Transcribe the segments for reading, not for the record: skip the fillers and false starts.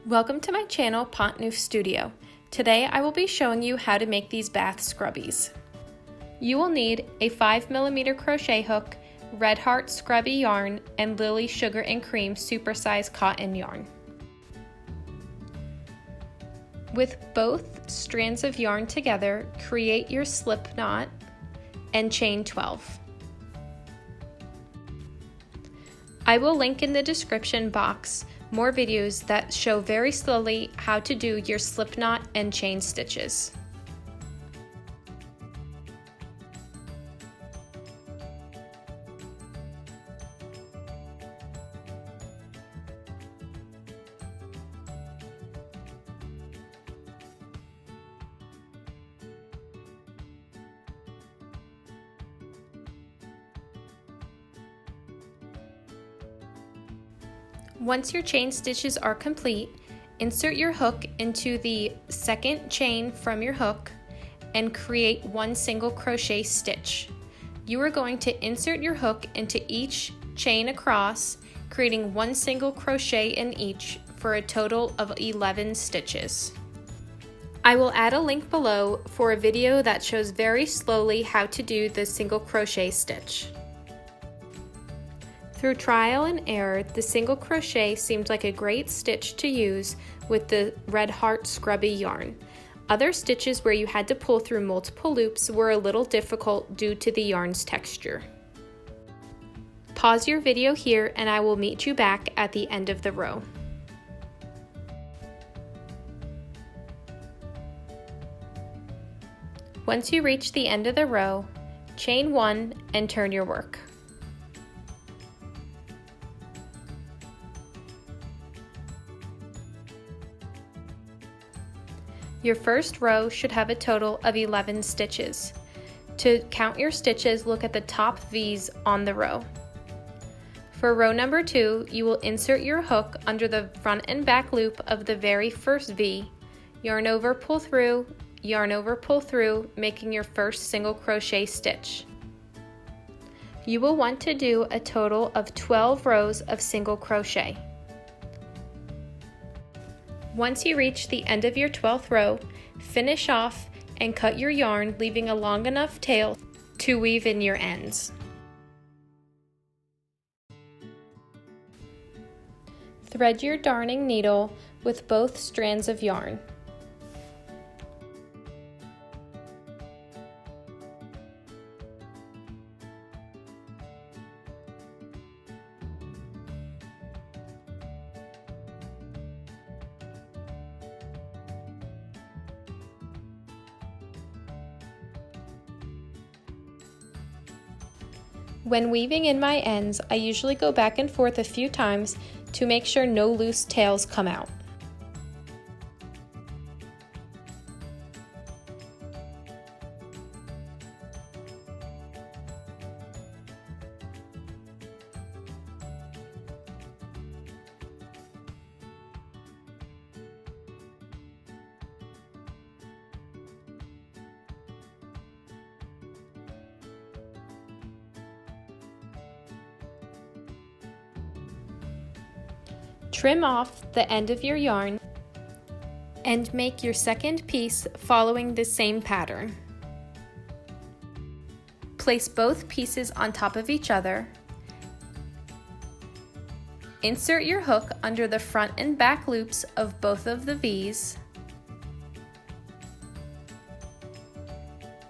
Welcome to my channel, Pont, Neuf Studio. Today I will be showing you how to make these bath scrubbies. You will need a 5mm crochet hook, Red Heart Scrubby yarn, and Lily Sugar and Cream supersize cotton yarn. With both strands of yarn together, create your slip knot and chain 12. I will link in the description box more videos that show very slowly how to do your slip knot and chain stitches. Once your chain stitches are complete, insert your hook into the second chain from your hook and create one single crochet stitch. You are going to insert your hook into each chain across, creating one single crochet in each for a total of 11 stitches. I will add a link below for a video that shows very slowly how to do the single crochet stitch. Through trial and error, the single crochet seemed like a great stitch to use with the Red Heart Scrubby yarn. Other stitches where you had to pull through multiple loops were a little difficult due to the yarn's texture. Pause your video here and I will meet you back at the end of the row. Once you reach the end of the row, chain 1 and turn your work. Your first row should have a total of 11 stitches. To count your stitches, look at the top V's on the row. For row number 2, you will insert your hook under the front and back loop of the very first V, yarn over, pull through, yarn over, pull through, making your first single crochet stitch. You will want to do a total of 12 rows of single crochet. Once you reach the end of your 12th row, finish off and cut your yarn, leaving a long enough tail to weave in your ends. Thread your darning needle with both strands of yarn. When weaving in my ends, I usually go back and forth a few times to make sure no loose tails come out. Trim off the end of your yarn and make your second piece following the same pattern. Place both pieces on top of each other. Insert your hook under the front and back loops of both of the V's.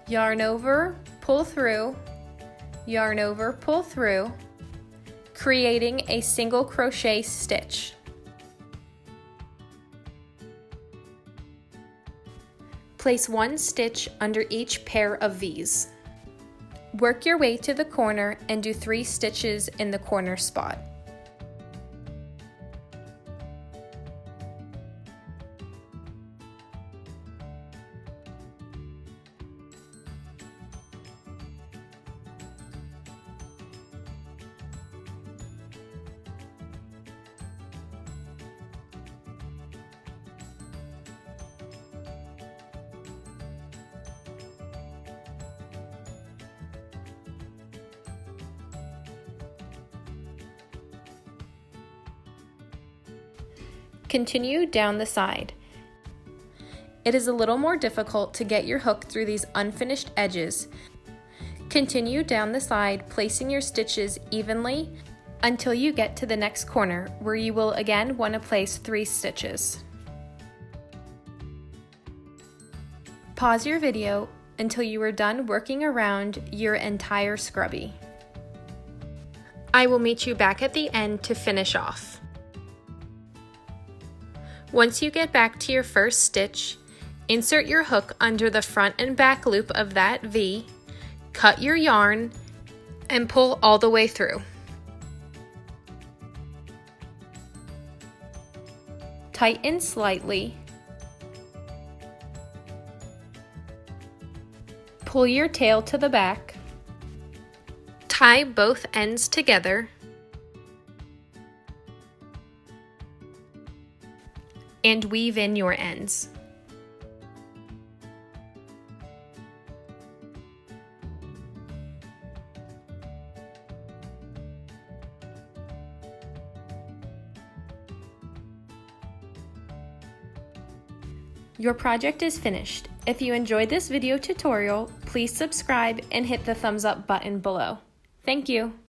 Yarn over, pull through, yarn over, pull through, creating a single crochet stitch. Place one stitch under each pair of V's. Work your way to the corner and do 3 stitches in the corner spot. Continue down the side. It is a little more difficult to get your hook through these unfinished edges. Continue down the side, placing your stitches evenly until you get to the next corner, where you will again want to place 3 stitches. Pause your video until you are done working around your entire scrubby. I will meet you back at the end to finish off. Once you get back to your first stitch, insert your hook under the front and back loop of that V, cut your yarn, and pull all the way through. Tighten slightly. Pull your tail to the back. Tie both ends together. And weave in your ends. Your project is finished. If you enjoyed this video tutorial, please subscribe and hit the thumbs up button below. Thank you.